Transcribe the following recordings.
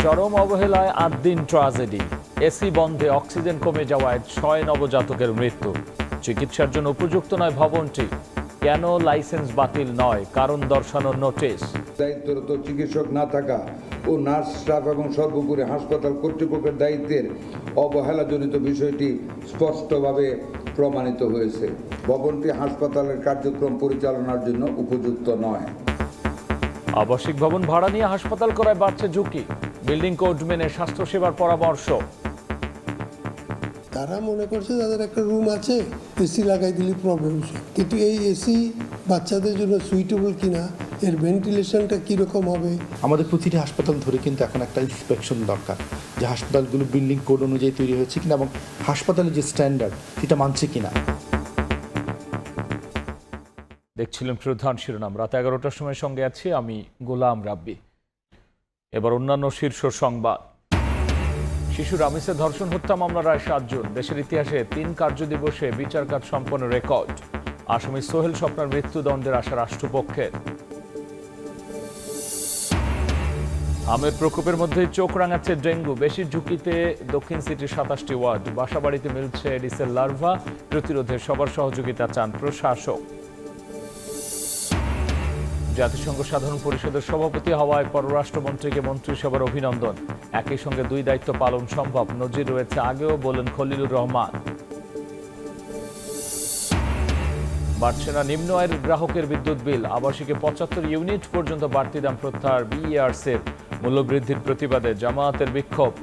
চরম অবহেলায় ৮ দিন ট্র্যাজেডি। এসি বন্ধে অক্সিজেন কমে যাওয়ায় ৬ নবজাতকের মৃত্যু। চিকিৎসার জন্য উপযুক্ত নয় ভবনটি। কেন লাইসেন্স বাতিল নয়, কারণ দর্শানোর নোটিশ। দায়িত্বরত চিকিৎসক না থাকা ও নার্স স্টাফ এবং সর্বোপরি হাসপাতাল কর্তৃপক্ষের দায়িত্বের অবহেলাজনিত বিষয়টি স্পষ্টভাবে প্রমাণিত হয়েছে। ভবনটি হাসপাতালের কার্যক্রম পরিচালনার জন্য উপযুক্ত নয়। আবাসিক ভবন ভাড়া নিয়ে হাসপাতাল করায় বাড়ছে ঝুঁকি। বিল্ডিং কোড মেনে স্বাস্থ্যসেবার পরামর্শ। তারা মনে করছে তাদের একটা রুম আছে, এসি লাগাই দিলে প্রবলেম, কিন্তু এই এসি বাচ্চাদের জন্য সুইটেবল কিনা, এর ভেন্টিলেশনটা কীরকম হবে। আমাদের প্রতিটি হাসপাতাল ধরে কিন্তু এখন একটা ইন্সপেকশন দরকার, যে হাসপাতালগুলো বিল্ডিং কোড অনুযায়ী তৈরি হয়েছে কিনা এবং হাসপাতালের যে স্ট্যান্ডার্ড সেটা মানছে কিনা। দেখছিলেন প্রধান শিরোনাম। রাত 11টার সময় সঙ্গে আছি আমি গোলাম রাব্বি। এবার অন্যান্য শীর্ষ সংবাদ। শিশু রামিসের ধর্ষণ হত্যা মামলার রায় ৭ জুন। দেশের ইতিহাসে 3 কার্যদিবসে বিচার কাজ সম্পন্ন রেকর্ড। আসামি সোহেল স্বপ্নার মৃত্যুদণ্ডের আশা রাষ্ট্রপক্ষের। আমের প্রকোপের মধ্যেই চোখ রাঙাচ্ছে ডেঙ্গু। বেশি ঝুঁকিতে দক্ষিণ সিটির 27টি ওয়ার্ড। বাসাবাড়িতে মিলছে এডিসের লার্ভা। প্রতিরোধে সবার সহযোগিতা চান প্রশাসক। জাতিসংঘ সাধারণ পরিষদের সভাপতি হওয়ায় পররাষ্ট্রমন্ত্রীকে মন্ত্রিসভার অভিনন্দন। একই সঙ্গে 2 দায়িত্ব পালন সম্ভব, নজির রয়েছে আগেও, বলেন খলিলুর রহমান। বাড়ছে না নিম্ন আয়ের গ্রাহকের বিদ্যুৎ বিল। আবাসিকে 75 ইউনিট পর্যন্ত বাড়তি দাম প্রত্যাহার বিইআরসির। মূল্যবৃদ্ধির প্রতিবাদে জামায়াতের বিক্ষোভ।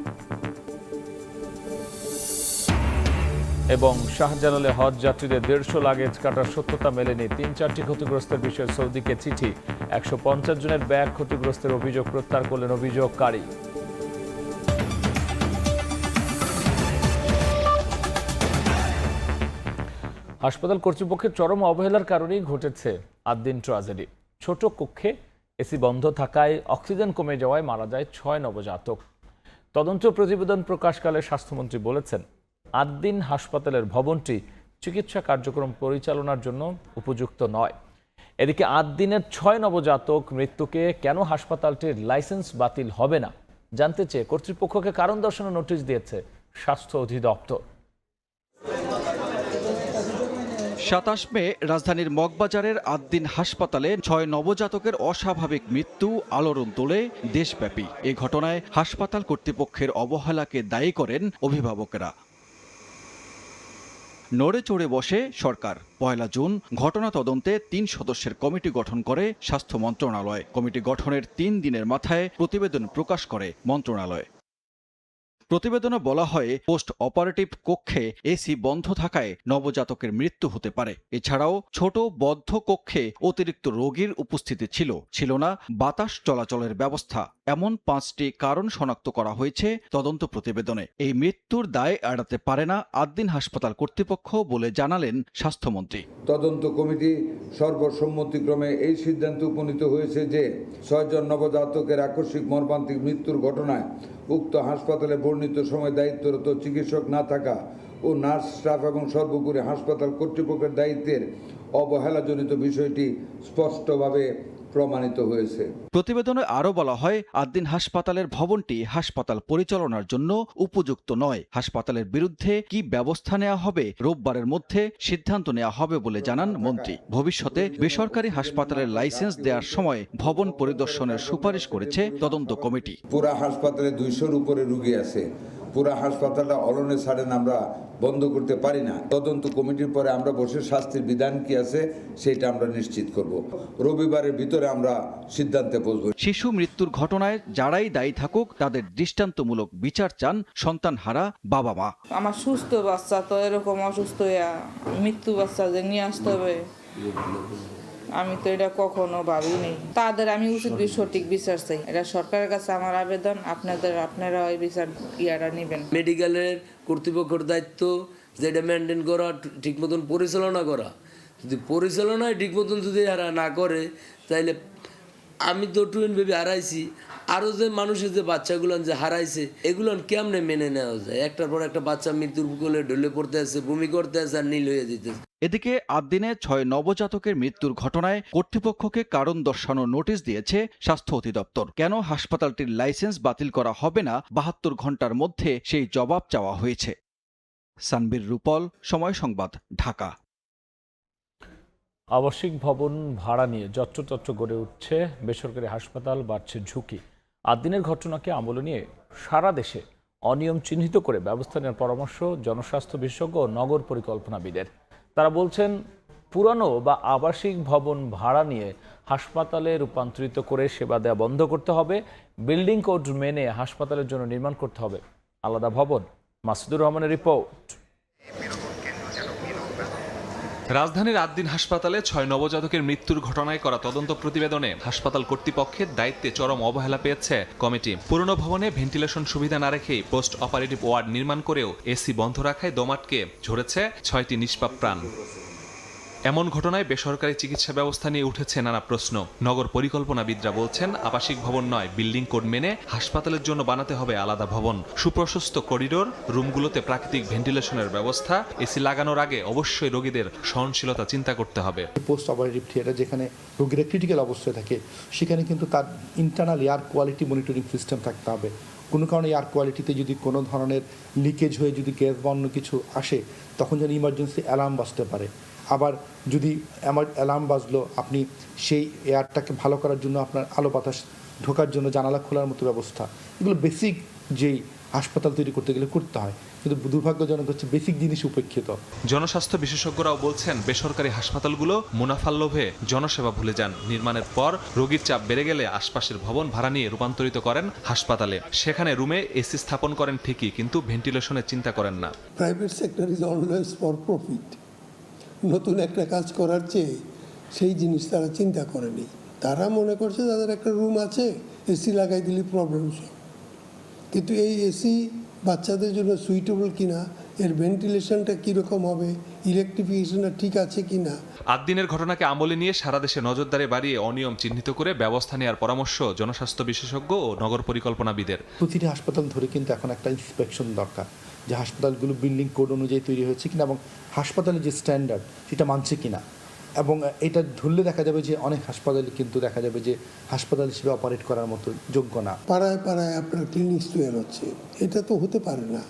এবং শাহজালালে হজ যাত্রীদের 150 লাগেজ কাটার সত্যতা মেলেনি। 3-4টি ক্ষতিগ্রস্তের বিষয়ে সৌদিকে চিঠি। 150 জনের ব্যাগ ক্ষতিগ্রস্তের অভিযোগ প্রত্যাহার করলেন অভিযোগকারী। হাসপাতাল কর্তৃপক্ষের চরম অবহেলার কারণেই ঘটেছে 8 দিন ট্র্যাজেডি। ছোট কক্ষে এসি বন্ধ থাকায় অক্সিজেন কমে যাওয়ায় মারা যায় 6 নবজাতক। তদন্ত প্রতিবেদন প্রকাশকালে স্বাস্থ্যমন্ত্রী বলেছেন, 8 দিন হাসপাতালের ভবনটি চিকিৎসা কার্যক্রম পরিচালনার জন্য উপযুক্ত নয়। এদিকে 8 দিনের 6 নবজাতক মৃত্যুকে কেন হাসপাতালটির লাইসেন্স বাতিল হবে না জানতে চেয়ে কর্তৃপক্ষকে কারণ দর্শানোর নোটিশ দিয়েছে স্বাস্থ্য অধিদপ্তর। 27 মে রাজধানীর মগবাজারের 8 দিন হাসপাতালে 6 নবজাতকের অস্বাভাবিক মৃত্যু আলোড়ন তোলে দেশব্যাপী। এ ঘটনায় হাসপাতাল কর্তৃপক্ষের অবহেলাকে দায়ী করেন অভিভাবকেরা। নড়ে চড়ে বসে সরকার। 1 জুন ঘটনা তদন্তে 3 সদস্যের কমিটি গঠন করে স্বাস্থ্য মন্ত্রণালয়। কমিটি গঠনের 3 দিনের মাথায় প্রতিবেদন প্রকাশ করে মন্ত্রণালয়। প্রতিবেদনে বলা হয়, পোস্ট অপারেটিভ কক্ষে এসি বন্ধ থাকায় নবজাতকের মৃত্যু হতে পারে। এছাড়াও ছোট বদ্ধ কক্ষে অতিরিক্ত রোগীর উপস্থিতি ছিল না বাতাস চলাচলের ব্যবস্থা। এমন 5টি কারণ শনাক্ত করা হয়েছে তদন্ত প্রতিবেদনে। এই মৃত্যুর দায় এড়াতে পারে না 8 দিন হাসপাতাল কর্তৃপক্ষ বলে জানালেন স্বাস্থ্যমন্ত্রী। তদন্ত কমিটি সর্বসম্মতিক্রমে এই সিদ্ধান্তে উপনীত হয়েছে যে 6 জন নবজাতকের আকস্মিক মর্মান্তিক মৃত্যুর ঘটনায় উক্ত হাসপাতালে বর্ণিত সময় দায়িত্বরত চিকিৎসক না থাকা ও নার্স স্টাফ এবং সর্বোপরি হাসপাতাল কর্তৃপক্ষের দায়িত্বের অবহেলাজনিত বিষয়টি স্পষ্টভাবে প্রমাণিত হয়েছে। প্রতিবেদনে আরও বলা হয়, 8 দিন হাসপাতালের ভবনটি হাসপাতাল পরিচালনার জন্য উপযুক্ত নয়। হাসপাতালের বিরুদ্ধে কি ব্যবস্থা নেওয়া হবে রোববারের মধ্যে সিদ্ধান্ত নেওয়া হবে বলে জানান মন্ত্রী। ভবিষ্যতে বেসরকারি হাসপাতালের লাইসেন্স দেওয়ার সময় ভবন পরিদর্শনের সুপারিশ করেছে তদন্ত কমিটি। পুরা হাসপাতালে 200-র উপরে রোগী আছে। পুরা হাসপাতালটা অলনে ছাড়েন আমরা বন্ধ করতে পারি না। তদন্ত কমিটির পরে আমরা বসে শাস্তির বিধান কি আছে সেটা আমরা নিশ্চিত করব। রবিবারের ভিতরে আমরা সিদ্ধান্তে পৌঁছব। শিশু মৃত্যুর ঘটনায় যারাই দায়ী থাকুক তাদের দৃষ্টান্তমূলক বিচার চান সন্তানহারা বাবা মা। আমার সুস্থ বাচ্চা তো এরকম অসুস্থ হইয়া মৃত্যু বাচ্চা যে নিয়ে আসতে হবে, আমি তো এটা কখনো ভাবিনি। তাদের আমি উচিত সঠিক বিচার চাই। এটা সরকারের কাছে আমার আবেদন, আপনারা ওই বিচার ইয়াটা নেবেন। মেডিকেলের কর্তৃপক্ষের দায়িত্ব যে এটা মেনটেন করা, ঠিক মতন পরিচালনা করা। যদি পরিচালনায় ঠিক মতন যদি এরা না করে, তাইলে আমি তো টুয়েন বেবি হারাইছি, আরো যে মানুষের যে বাচ্চাগুলো যে হারাইছে এগুলো কেমনে মেনে নেওয়া যায়? একটার পর একটা বাচ্চা মৃত্যুর কোলে ঢলে পড়তে আছে, বমি করতে আছে আর নীল হয়ে যেতেছে। এদিকে ৮ দিনে ৬ নবজাতকের মৃত্যুর ঘটনায় কর্তৃপক্ষকে কারণ দর্শানোর নোটিশ দিয়েছে স্বাস্থ্য অধিদপ্তর। কেন হাসপাতালটির লাইসেন্স বাতিল করা হবে না ৭২ ঘন্টার মধ্যে সেই জবাব চাওয়া হয়েছে। সানবীর রূপল, সময় সংবাদ, ঢাকা। আবাসিক ভবন ভাড়া নিয়ে যত্রতত্র গড়ে উঠছে বেসরকারি হাসপাতাল, বাড়ছে ঝুঁকি। ৮ দিনের ঘটনাকে আমলে নিয়ে সারা দেশে অনিয়ম চিহ্নিত করে ব্যবস্থা নেওয়ার পরামর্শ জনস্বাস্থ্য বিশেষজ্ঞ ও নগর পরিকল্পনাবিদের। তারা বলছেন, পুরানো বা আবাসিক ভবন ভাড়া নিয়ে হাসপাতালে রূপান্তরিত করে সেবা দেওয়া বন্ধ করতে হবে। বিল্ডিং কোড মেনে হাসপাতালের জন্য নির্মাণ করতে হবে আলাদা ভবন। মাসুদুর রহমানের রিপোর্ট। রাজধানীর ৮ দিন হাসপাতালে ৬ নবজাতকের মৃত্যুর ঘটনায় করা তদন্ত প্রতিবেদনে হাসপাতাল কর্তৃপক্ষের দায়িত্বে চরম অবহেলা পেয়েছে কমিটি। পুরনো ভবনে ভেন্টিলেশন সুবিধা না রেখেই পোস্ট অপারেটিভ ওয়ার্ড নির্মাণ করেও এসি বন্ধ রাখায় দমাটকে ঝরেছে ৬টি নিষ্পাপ প্রাণ। এমন ঘটনায় বেসরকারি চিকিৎসা ব্যবস্থা নিয়ে উঠেছে নানা প্রশ্ন। নগর পরিকল্পনাবিদরা বলছেন, আবাসিক ভবন নয়, বিল্ডিং কোড মেনে হাসপাতালের জন্য বানাতে হবে আলাদা ভবন। সুপ্রশস্ত করিডোর, রুমগুলোতে প্রাকৃতিক ভেন্টিলেশনের ব্যবস্থা, এসি লাগানোর আগে অবশ্যই রোগীদের সহনশীলতা চিন্তা করতে হবে। পোস্ট অপারেটিভ থিয়েটার যেখানে রোগীরা ক্রিটিক্যাল অবস্থায় থাকে, সেখানে কিন্তু তার internal air quality monitoring system থাকতে হবে। কোনো কারণে এয়ার কোয়ালিটিতে যদি কোনো ধরনের লিকেজ হয়ে যদি গ্যাস বা অন্য কিছু আসে, তখন যেন ইমার্জেন্সি অ্যালার্ম বাজতে পারে। আবার যদি আমার অ্যালার্ম বাজলো, আপনি সেই এয়ারটাকে ভালো করার জন্য আপনার আলো বাতাস ঢোকার জন্য জানালা খোলার মতো ব্যবস্থা, এগুলো বেসিক যেই হাসপাতাল তৈরি করতে গেলে করতে হয়, কিন্তু দুর্ভাগ্যজনক হচ্ছে বেসিক জিনিস উপেক্ষিত। জনস্বাস্থ্য বিশেষজ্ঞরাও বলছেন, বেসরকারি হাসপাতালগুলো মুনাফার লোভে জনসেবা ভুলে যান। নির্মাণের পর রোগীর চাপ বেড়ে গেলে আশপাশের ভবন ভাড়া নিয়ে রূপান্তরিত করেন হাসপাতালে। সেখানে রুমে এসি স্থাপন করেন ঠিকই, কিন্তু ভেন্টিলেশনের চিন্তা করেন না। Private sector is always for profit. নতুন একটা কাজ করার চেয়ে সেই জিনিস তারা চিন্তা করেনি। তারা মনে করছে তাদের একটা রুম আছে, এসি লাগাই দিলে প্রবলেম সব। কিন্তু এই এসি বাচ্চাদের জন্য সুইটেবল কিনা, এর ভেন্টিলেশনটা কীরকম হবে, ইলেকট্রিফিকেশনটা ঠিক আছে কিনা। ৮ দিনের ঘটনাকে আমলে নিয়ে সারা দেশে নজরদারি বাড়িয়ে অনিয়ম চিহ্নিত করে ব্যবস্থা নেওয়ার পরামর্শ জনস্বাস্থ্য বিশেষজ্ঞ ও নগর পরিকল্পনাবিদের। প্রতিটি হাসপাতাল ধরে কিন্তু এখন একটা ইন্সপেকশন দরকার, যে হাসপাতালগুলো বিল্ডিং কোড অনুযায়ী তৈরি হয়েছে কিনা এবং হাসপাতালের যে স্ট্যান্ডার্ড সেটা মানছে কিনা। এবং এটা ধরলে দেখা যাবে যে অনেক হাসপাতালে কিন্তু দেখা যাবে যে হাসপাতাল হিসেবে অপারেট করার মতো যোগ্য না। পাড়ায় পাড়ায় আপনার ক্লিনিক তৈরি হচ্ছে, এটা তো হতে পারে না।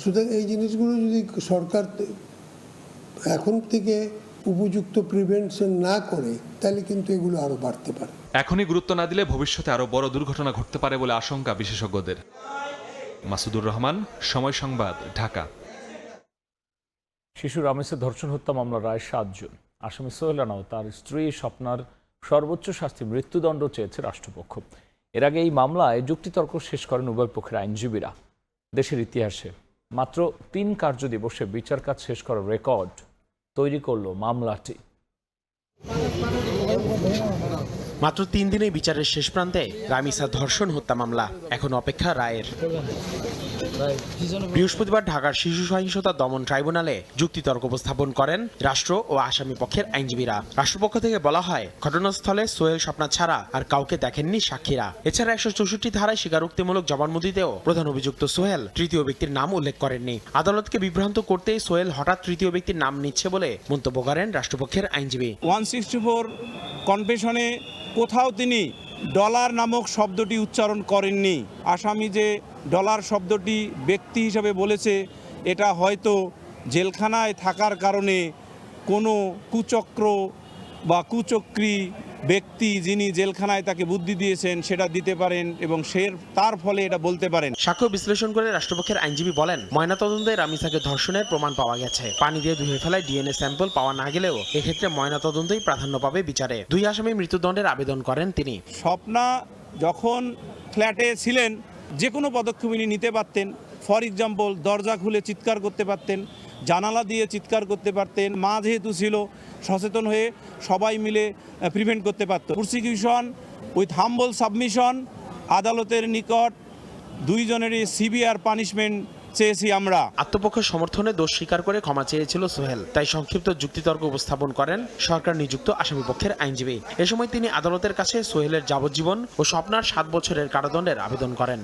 সুতরাং এই জিনিসগুলো যদি সরকার এখন থেকে উপযুক্ত প্রিভেনশন না করে, তাহলে কিন্তু এগুলো আরও বাড়তে পারে। এখনই গুরুত্ব না দিলে ভবিষ্যতে আরও বড় দুর্ঘটনা ঘটতে পারে বলে আশঙ্কা বিশেষজ্ঞদের। মাসুদুর রহমান, সময় সংবাদ, ঢাকা। শিশু রামেসের ধর্ষণ হত্যা মামলার রায় ৭ জুন। আসামি সোহেল রানা ও তার স্ত্রী স্বপ্নার সর্বোচ্চ শাস্তি মৃত্যুদণ্ড চেয়েছে রাষ্ট্রপক্ষ। এর আগে এই মামলায় যুক্তিতর্ক শেষ করেন উভয় পক্ষের আইনজীবীরা। দেশের ইতিহাসে মাত্র ৩ কার্যদিবসে বিচার কাজ শেষ করার রেকর্ড তৈরি করল মামলাটি। মাত্র ৩ দিনে বিচারের শেষ প্রান্তে রামিসা ধর্ষণ হত্যা মামলা এখন অপেক্ষা রায়ের। বৃহস্পতিবার ঢাকার শিশু সহিংসতা দমন ট্রাইব্যুনালে যুক্তিতর্ক উপস্থাপন করেন রাষ্ট্র ও আসামি পক্ষের আইনজীবীরা। রাষ্ট্রপক্ষ থেকে বলা হয়, ঘটনাস্থলে সোহেল স্বপ্না ছাড়া আর কাউকে দেখেননি সাক্ষীরা। এছাড়া ১৬৪ ধারায় স্বীকারোক্তিমূলক জবানবন্দিতেও প্রধান অভিযুক্ত সোহেল তৃতীয় ব্যক্তির নাম উল্লেখ করেননি। আদালতকে বিভ্রান্ত করতেই সোহেল হঠাৎ তৃতীয় ব্যক্তির নাম নিচ্ছে বলে মন্তব্য করেন রাষ্ট্রপক্ষের আইনজীবী। 164 কনভেনশনে কোথাও তিনি ডলার নামক শব্দটি উচ্চারণ করেননি। আসামি যে ডলার শব্দটি ব্যক্তি হিসাবে বলেছে, এটা হয়তো জেলখানায় থাকার কারণে কোনো কুচক্র বা কুচক্রী ব্যক্তি যিনি জেলখানায় তাকে বুদ্ধি দিয়েছেন সেটা দিতে পারেন এবং তার ফলে এটা বলতে পারেন। সাক্ষ্য বিশ্লেষণ করে রাষ্ট্রপক্ষের আইনজীবী বলেন, ময়নাতদন্তে রামিসাকে ধর্ষণের প্রমাণ পাওয়া গেছে। পানি দিয়ে ধুয়ে ফেলায় ডিএনএ স্যাম্পল পাওয়া না গেলেও এক্ষেত্রে ময়নাতদন্তই প্রাধান্য পাবে বিচারে। 2 আসামি মৃত্যুদণ্ডের আবেদন করেন তিনি। স্বপ্না যখন ফ্ল্যাটে ছিলেন যে কোনো পদক্ষেপ নিতে পারতেন। ফর এক্সাম্পল, দরজা খুলে চিৎকার করতে পারতেন, জানালা দিয়ে চিৎকার করতে পারতেন। মা যেহেতু ছিল, সচেতন হয়ে সবাই মিলে প্রিভেন্ট করতে পারত। প্রসিকিউশন উইথ হাম্বল সাবমিশন আদালতের নিকট 2 জনেরই সিভিয়ার পানিশমেন্ট চেয়েছি আমরা। আত্মপক্ষ সমর্থনে দোষ স্বীকার করে ক্ষমা চেয়েছিল সোহেল, তাই সংক্ষিপ্ত যুক্তিতর্ক উপস্থাপন করেন সরকার নিযুক্ত আসামিপক্ষের আইনজীবী। এ সময় তিনি আদালতের কাছে সোহেলের যাবজ্জীবন ও স্বপ্নার 7 বছরের কারাদণ্ডের আবেদন করেন।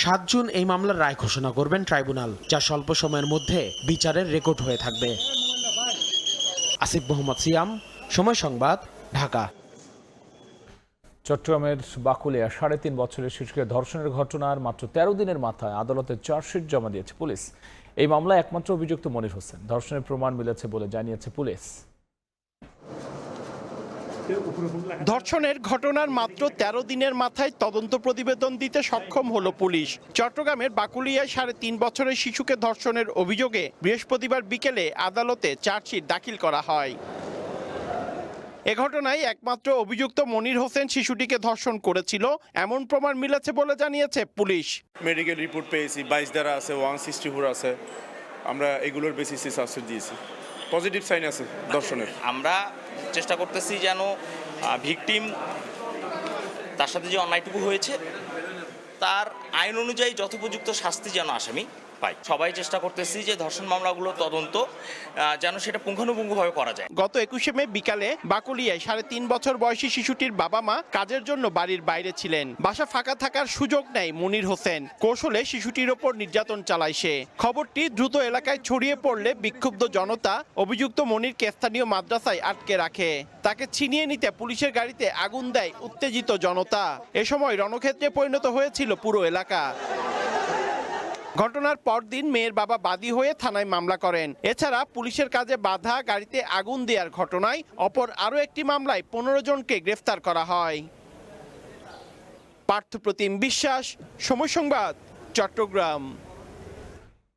7 জুন এই মামলার রায় ঘোষণা করবেন ট্রাইব্যুনাল, যা স্বল্প সময়ের মধ্যে বিচারের রেকর্ড হয়ে থাকবে। আসিফ মোহাম্মদ সিয়াম, সময় সংবাদ, ঢাকা। চট্টগ্রামের বাকুলিয়া 3.5 বছরের শিশুকে ধর্ষণের ঘটনার মাত্র 13 দিনের মাথায় আদালতে চার্জশিট জমা দিয়েছে পুলিশ। এই মামলায় একমাত্র অভিযুক্ত মনির হোসেন। ধর্ষণের প্রমাণ মিলেছে বলে জানিয়েছে পুলিশ। ধর্ষণের ঘটনার মাত্র 13 দিনের মাথায় তদন্ত প্রতিবেদন দিতে সক্ষম হলো পুলিশ। চট্টগ্রামের বাকুলিয়ায় 3.5 বছরের শিশুকে ধর্ষণের অভিযোগে বৃহস্পতিবার বিকেলে আদালতে চার্জশিট দাখিল করা হয়। এ ঘটনায় একমাত্র অভিযুক্ত মনির হোসেন শিশুটিকে ধর্ষণ করেছিল এমন প্রমাণ মিলেছে বলে জানিয়েছে পুলিশ। মেডিকেল রিপোর্ট পেয়েছি, 22 ধারা আছে, 164 আছে। আমরা এগুলোর বেসিসে চার্জশিট দিয়েছি। পজিটিভ সাইন আছে ধর্ষণের। আমরা চেষ্টা করতেছি যেন ভিকটিম তার সাথে যে অন্যায়টুকু হয়েছে তার আইন অনুযায়ী যথোপযুক্ত শাস্তি যেন আসামি পাই। সবাই চেষ্টা করতেছি যে ধর্ষণ মামলাগুলো তদন্ত যেন সেটা পুঙ্খানুপুঙ্খভাবে করা যায়। গত 21শে মে বিকালে বাকুলিয়ায় 3.5 বছর বয়সী শিশুটির বাবা মা কাজের জন্য বাড়ির বাইরে ছিলেন। বাসা ফাঁকা থাকার সুযোগ নেয় মনির হোসেন। কৌশলে শিশুটির ওপর নির্যাতন চালায় সে। খবরটি দ্রুত এলাকায় ছড়িয়ে পড়লে বিক্ষুব্ধ জনতা অভিযুক্ত মনিরকে স্থানীয় মাদ্রাসায় আটকে রাখে। তাকে ছিনিয়ে নিতে পুলিশের গাড়িতে আগুন দেয় উত্তেজিত জনতা। এ সময় রণক্ষেত্রে পরিণত হয়েছিল পুরো এলাকা। ঘটনার পরদিন মেয়ের বাবা বাদী হয়ে থানায় মামলা করেন। এছাড়া পুলিশের কাজে বাধা, গাড়িতে আগুন দেওয়ার ঘটনায় অপর আরও একটি মামলায় 15 জনকে গ্রেফতার করা হয়। পার্থপ্রতিম বিশ্বাস, সময় সংবাদ, চট্টগ্রাম।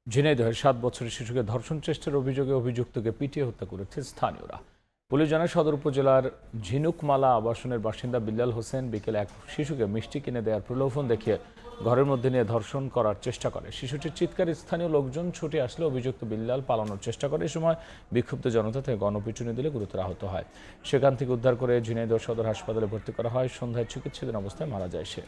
ঝিনাইদহের 7 বছরের শিশুকে ধর্ষণ চেষ্টার অভিযোগে অভিযুক্তকে পিটিয়ে হত্যা করেছে স্থানীয়রা। পুলিশ জানায় সদর উপজেলার ঝিনুকমালা আবাসনের বাসিন্দা বিল্লাল হোসেন বিকেলে এক শিশুকে মিষ্টি কিনে দেওয়ার প্রলোভন দেখিয়ে ঘরের মধ্যে নিয়ে ধর্ষণ করার চেষ্টা করে। শিশুটির চিৎকারে স্থানীয় লোকজন ছুটে আসলে অভিযুক্ত বিল্লাল পালানোর চেষ্টা করে। এই সময় বিক্ষুব্ধ জনতা থেকে গণপিটুনি দিলে গুরুতর আহত হয়। সেখান থেকে উদ্ধার করে ঝিনাইদহ সদর হাসপাতালে ভর্তি করা হয়। সন্ধ্যায় চিকিৎসাধীন অবস্থায় মারা যায় সে।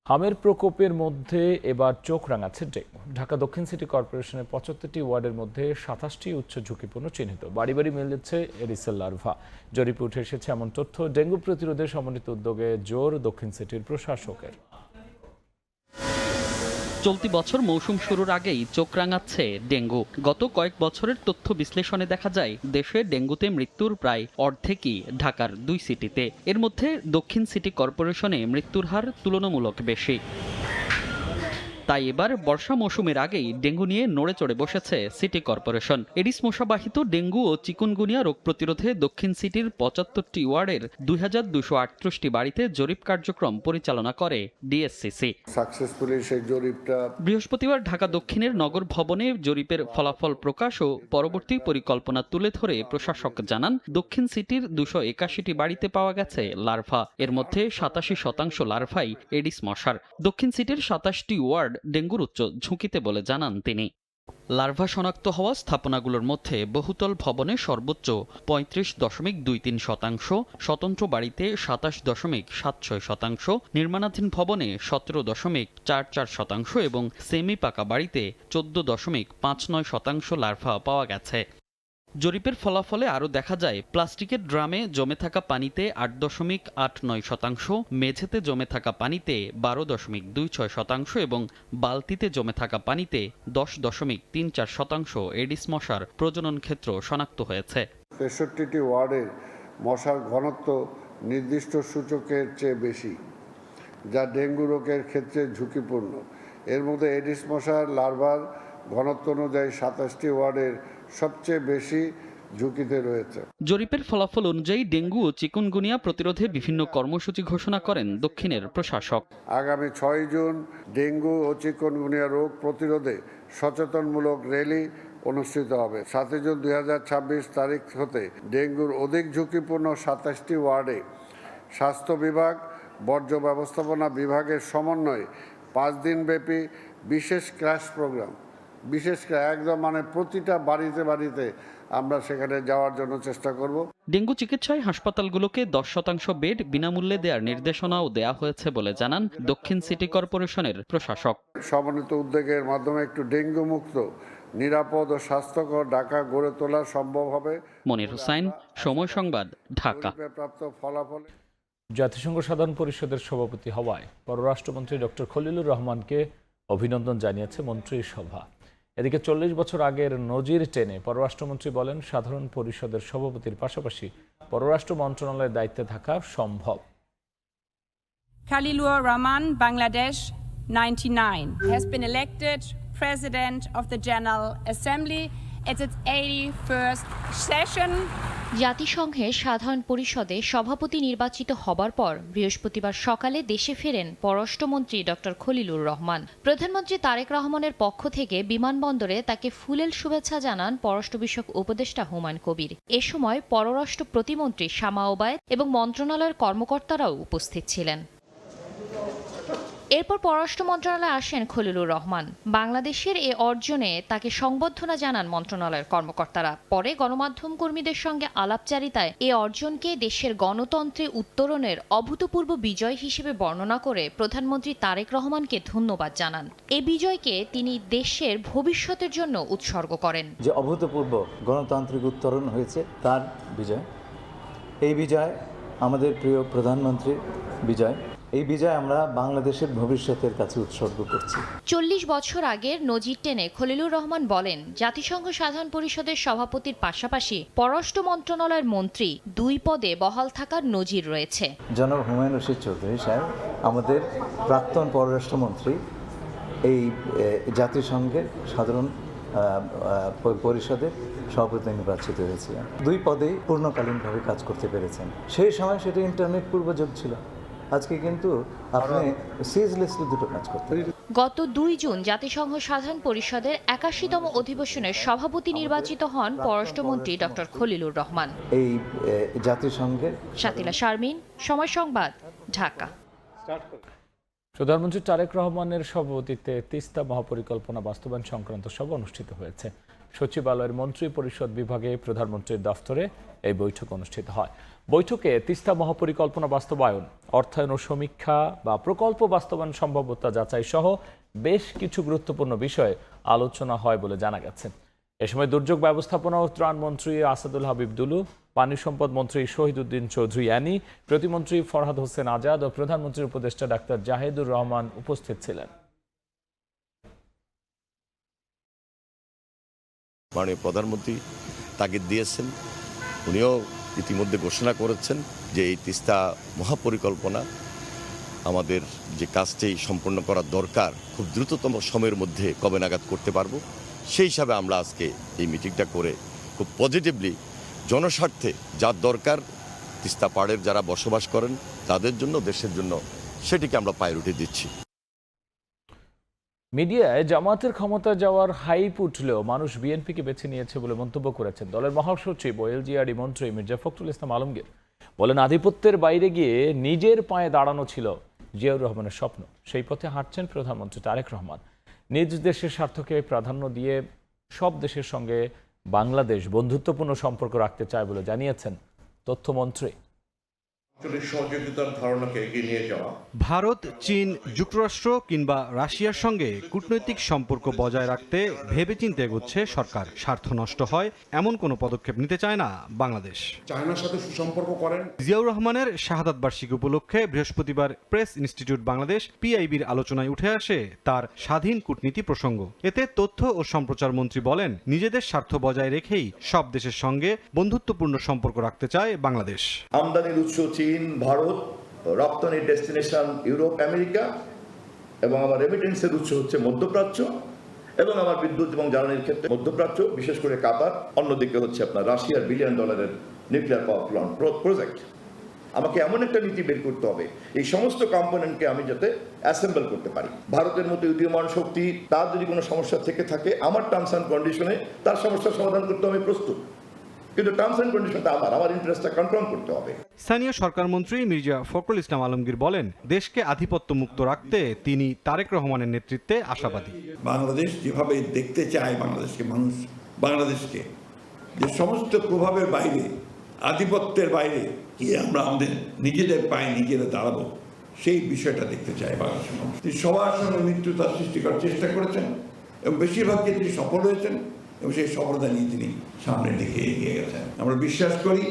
হামের প্রকোপের মধ্যে এবার চোখ রাঙাচ্ছে ডেঙ্গু। ঢাকা দক্ষিণ সিটি কর্পোরেশনের 75টি ওয়ার্ডের মধ্যে 27টি উচ্চ ঝুঁকিপূর্ণ চিহ্নিত। বাড়ি বাড়ি মিলেছে এরিসেল লার্ভা। জরিপে উঠে এসেছে এমন তথ্য। ডেঙ্গু প্রতিরোধে সমন্বিত উদ্যোগে জোর দক্ষিণ সিটির প্রশাসকের। চলতি বছর মৌসুম শুরুর আগেই চোখ রাঙাচ্ছে ডেঙ্গু। গত কয়েক বছরের তথ্য বিশ্লেষণে দেখা যায় দেশে ডেঙ্গুতে মৃত্যুর প্রায় অর্ধেকই ঢাকার 2 সিটিতে। এর মধ্যে দক্ষিণ সিটি কর্পোরেশনে মৃত্যুর হার তুলনামূলক বেশি। তাই এবার বর্ষা মৌসুমের আগেই ডেঙ্গু নিয়ে নড়ে চড়ে বসেছে সিটি কর্পোরেশন। এডিস মশাবাহিত ডেঙ্গু ও চিকুনগুনিয়া রোগ প্রতিরোধে দক্ষিণ সিটির 75টি ওয়ার্ডের 2238টি বাড়িতে জরিপ কার্যক্রম পরিচালনা করে ডিএসসিসি। সাকসেসফুলি সেই জরিপটা বৃহস্পতিবার ঢাকা দক্ষিণের নগর ভবনে জরিপের ফলাফল প্রকাশ ও পরবর্তী পরিকল্পনা তুলে ধরে প্রশাসক জানান দক্ষিণ সিটির 281টি বাড়িতে পাওয়া গেছে লার্ভা। এর মধ্যে 87% লার্ভাই এডিস মশার। দক্ষিণ সিটির 27টি ওয়ার্ড ডেঙ্গুর উচ্চ ঝুঁকিতে বলে জানান তিনি। লার্ভা শনাক্ত হওয়া স্থাপনাগুলোর মধ্যে বহুতল ভবনে সর্বোচ্চ 35.23%, স্বতন্ত্র বাড়িতে 27.76%, নির্মাণাধীন ভবনে 17.44% এবং সেমি পাকা বাড়িতে 14.59% লার্ভা পাওয়া গেছে। জরিপের ফলাফলে আরও দেখা যায় প্লাস্টিকের ড্রামে জমে থাকা পানিতে 8.89%, মেঝেতে জমে থাকা পানিতে 12.26% এবং বালতিতে জমে থাকা পানিতে 10.34% এডিস মশার প্রজনন ক্ষেত্র শনাক্ত হয়েছে। 63টি ওয়ার্ডে মশার ঘনত্ব নির্দিষ্ট সূচকের চেয়ে বেশি, যা ডেঙ্গু রোগের ক্ষেত্রে ঝুঁকিপূর্ণ। এর মধ্যে এডিস মশার লার্ভার ঘনত্ব অনুযায়ী 27টি ওয়ার্ডের সবচেয়ে বেশি ঝুঁকিতে রয়েছে। জরিপের ফলাফল অনুযায়ী ডেঙ্গু ও চিকুনগুনিয়া প্রতিরোধে বিভিন্ন কর্মসূচি ঘোষণা করেন দক্ষিণের প্রশাসক। আগামী 6 জুন ডেঙ্গু ও চিকুনগুনিয়া রোগ প্রতিরোধে সচেতনমূলক র্যালি অনুষ্ঠিত হবে। 7 জুন 2026 তারিখ হতে ডেঙ্গুর অধিক ঝুঁকিপূর্ণ 27টি ওয়ার্ডে স্বাস্থ্য বিভাগ, বর্জ্য ব্যবস্থাপনা বিভাগের সমন্বয়ে 5 দিনব্যাপী বিশেষ ক্র্যাশ প্রোগ্রাম বিশেষ করে একদম প্রতিটা বাড়িতে আমরা সেখানে যাওয়ার জন্য চেষ্টা করব। ডেঙ্গু চিকিৎসায় হাসপাতালগুলোকে 10% বেড বিনামূল্যে দেওয়ার নির্দেশনাও দেয়া হয়েছে বলে জানান দক্ষিণ সিটি কর্পোরেশনের প্রশাসক। সমন্বিত উদ্যোগের মাধ্যমে একটু ডেঙ্গু মুক্ত, নিরাপদ ও স্বাস্থ্যকর ঢাকা গড়ে তোলা সম্ভব হবে। মনির হোসাইন, সময় সংবাদ, ঢাকা। প্রাপ্ত ফলাফল। জাতিসংঘ সাধারণ পরিষদের সভাপতি হওয়ায় পররাষ্ট্রমন্ত্রী ডক্টর খলিলুর রহমানকে অভিনন্দন জানিয়েছে মন্ত্রিসভা। এদিকে 40 বছর আগের নজির টেনে পররাষ্ট্রমন্ত্রী বলেন, সাধারণ পরিষদের সভাপতির পাশাপাশি পররাষ্ট্র মন্ত্রণালয়ের দায়িত্বে থাকা সম্ভব। Khalilur Rahman, Bangladesh, 99, has been elected President of the General Assembly at its 81st session. জাতিসংঘের সাধারণ পরিষদে সভাপতি নির্বাচিত হবার পর বৃহস্পতিবার সকালে দেশে ফেরেন পররাষ্ট্রমন্ত্রী ডক্টর খলিলুর রহমান। প্রধানমন্ত্রী তারেক রহমানের পক্ষ থেকে বিমানবন্দরে তাকে ফুলেল শুভেচ্ছা জানান পররাষ্ট্র বিষয়ক উপদেষ্টা হুমায়ুন কবির। এ সময় পররাষ্ট্র প্রতিমন্ত্রী শামা ওবায়েদ এবং মন্ত্রণালয়ের কর্মকর্তারাও উপস্থিত ছিলেন। এরপর পররাষ্ট্র মন্ত্রণালয়ে আসেন খলিলুর রহমান। বাংলাদেশের এ অর্জনে তাকে সংবর্ধনা জানান মন্ত্রণালয়ের কর্মকর্তারা। পরে গণমাধ্যম কর্মীদের সঙ্গে আলাপচারিতায় এ অর্জনকে দেশের গণতন্ত্রে উত্তরণের অভূতপূর্ব বিজয় হিসেবে বর্ণনা করে প্রধানমন্ত্রী তারেক রহমানকে ধন্যবাদ জানান। এ বিজয়কে তিনি দেশের ভবিষ্যতের জন্য উৎসর্গ করেন। যে অভূতপূর্ব গণতান্ত্রিক উত্তরণ হয়েছে তার বিজয়, এই বিজয় আমাদের প্রিয় প্রধানমন্ত্রীর বিজয়। এই বিজয় আমরা বাংলাদেশের ভবিষ্যতের কাছে উৎসর্গ করছি। 40 বছর আগের নজির টেনে খলিলুর রহমান বলেন, জাতিসংঘ সাধারণ পরিষদের সভাপতির পাশাপাশি পররাষ্ট্র মন্ত্রণালয়ের মন্ত্রী 2 পদে বহাল থাকার নজির রয়েছে। জনাব হুমায়ুন রশিদ চৌধুরী সাহেব আমাদের প্রাক্তন পররাষ্ট্রমন্ত্রী এই জাতিসংঘের সাধারণ পরিষদের সভাপতি নির্বাচিত হয়েছিলেন। 2 পদেই পূর্ণকালীনভাবে কাজ করতে পেরেছেন। সেই সময় সেটা ইন্টারনেট পূর্বযুগ ছিল। আজকে কিন্তু আপনি সিজলেসলি দুটো কাজ করতে। গত 2 জুন জাতিসংঘ সাধারণ পরিষদের 81তম অধিবেশনের সভাপতি নির্বাচিত হন পররাষ্ট্রমন্ত্রী ডক্টর খলিলুর রহমান। এই জাতিসংঘের শাতিলা শারমিন, সময় সংবাদ, ঢাকা। প্রধানমন্ত্রী তারেক রহমানের সভাপতিত্বে তিস্তা মহাপরিকল্পনা বাস্তবায়ন সংক্রান্ত সভা অনুষ্ঠিত হয়েছে। সচিবালয়ের মন্ত্রী পরিষদ বিভাগে প্রধানমন্ত্রীর দফতরে এই বৈঠক অনুষ্ঠিত হয়। বৈঠকে তিস্তা মহাপরিকল্পনা বাস্তবায়ন, অর্থায়ন ও সমীক্ষা বা প্রকল্প বাস্তবায়ন সম্ভাব্যতা যাচাই সহ বেশ কিছু গুরুত্বপূর্ণ বিষয়ে আলোচনা হয় বলে জানা গেছে। এ সময় দুর্যোগ ব্যবস্থাপনা ও ত্রাণ মন্ত্রী আসাদুল হাবিব দুলু, পানি সম্পদ মন্ত্রী শহীদুদ্দিন চৌধুরী অ্যানি, প্রতিমন্ত্রী ফরহাদ হোসেন আজাদ ও প্রধানমন্ত্রীর উপদেষ্টা ডাক্তার জাহিদুর রহমান উপস্থিত ছিলেন। মাননীয় প্রধানমন্ত্রী তাগিদ দিয়েছেন, উনিও ইতিমধ্যে ঘোষণা করেছেন যে এই তিস্তা মহাপরিকল্পনা আমাদের যে কাজটি সম্পন্ন করা দরকার খুব দ্রুততম সময়ের মধ্যে কবে নাগাদ করতে পারবো। সেই হিসাবে আমরা আজকে এই মিটিংটা করে খুব পজিটিভলি জনস্বার্থে যা দরকার তিস্তা পাড়ের যারা বসবাস করেন তাদের জন্য, দেশের জন্য, সেটিকে আমরা প্রায়োরিটি দিচ্ছি। মিডিয়ায় জামাতের ক্ষমতায় যাওয়ার হাইপ উঠলেও মানুষ বিএনপিকে বেছে নিয়েছে বলে মন্তব্য করেছেন দলের মহাসচিব ও এলজিআরডি মন্ত্রী মির্জা ফখরুল ইসলাম আলমগীর। বলেন, আধিপত্যের বাইরে গিয়ে নিজের পায়ে দাঁড়ানো ছিল জিয়াউর রহমানের স্বপ্ন। সেই পথে হাঁটছেন প্রধানমন্ত্রী তারেক রহমান। নিজ দেশের স্বার্থকে প্রাধান্য দিয়ে সব দেশের সঙ্গে বাংলাদেশ বন্ধুত্বপূর্ণ সম্পর্ক রাখতে চায় বলে জানিয়েছেন তথ্যমন্ত্রী। সহযোগিতার ধারণাকে এগিয়ে নিয়ে যাওয়া, ভারত, চীন, যুক্তরাষ্ট্র কিংবা রাশিয়ার সঙ্গে কূটনৈতিক সম্পর্ক বজায় রাখতে ভেবেচিন্তে এগোচ্ছে সরকার। স্বার্থ নষ্ট হয় এমন কোনো পদক্ষেপ নিতে চায় না বাংলাদেশ। চায়নার সাথে সুসম্পর্ক করেন। জিয়াউর রহমানের শাহাদাত বার্ষিকী উপলক্ষে বৃহস্পতিবার প্রেস ইনস্টিটিউট বাংলাদেশ পিআইবির আলোচনায় উঠে আসে তার স্বাধীন কূটনীতি প্রসঙ্গ। এতে তথ্য ও সম্প্রচার মন্ত্রী বলেন, নিজেদের স্বার্থ বজায় রেখেই সব দেশের সঙ্গে বন্ধুত্বপূর্ণ সম্পর্ক রাখতে চায় বাংলাদেশ। আমদানির উৎস চীন, ভারত, রপ্তানির ডেস্টিনেশন ইউরোপ, আমেরিকা, এবং আমার রেমিটেন্সের উৎস হচ্ছে মধ্যপ্রাচ্য, এবং আমার বিদ্যুৎ এবং জ্বালানির ক্ষেত্রে মধ্যপ্রাচ্য, বিশেষ করে কাতার। অন্যদিকে হচ্ছে আপনার রাশিয়ার $1 billion nuclear power plant project. আমাকে এমন একটা নীতি বের করতে হবে এই সমস্ত কম্পোনেন্টকে আমি যাতে অ্যাসেম্বল করতে পারি। ভারতের মতো উদীয়মান শক্তি, তার যদি কোনো সমস্যা থেকে থাকে আমার টার্মস অ্যান্ড কন্ডিশনে তার সমস্যার সমাধান করতে আমি প্রস্তুত। কিন্তু টার্মস অ্যান্ড কন্ডিশনটা আমার ইন্টারেস্টটা কনফার্ম করতে হবে। স্থানীয় সরকার মন্ত্রী মির্জা ফখরুল ইসলাম আলমগীর বলেন, দেশকে আধিপত্য মুক্ত রাখতে তিনি তারেক রহমানের নেতৃত্বে আশাবাদী। বাংলাদেশ যেভাবে দেখতে চায় বাংলাদেশকে মানুষ, বাংলাদেশকে যে সমস্ত প্রভাবের বাইরে, আধিপত্যের বাইরে কি আমরা আমাদের নিজেদের পায়ে নিজেরা দাঁড়াবো, সেই বিষয়টা দেখতে চায় বাংলাদেশের মানুষ। তিনি সবার সঙ্গে মিত্রতা সৃষ্টি করার চেষ্টা করেছেন এবং বেশিরভাগ ক্ষেত্রে সফল হয়েছেন এবং সেই সফলতা নিয়ে তিনি সামনের দিকে এগিয়ে গেছেন। আমরা বিশ্বাস করি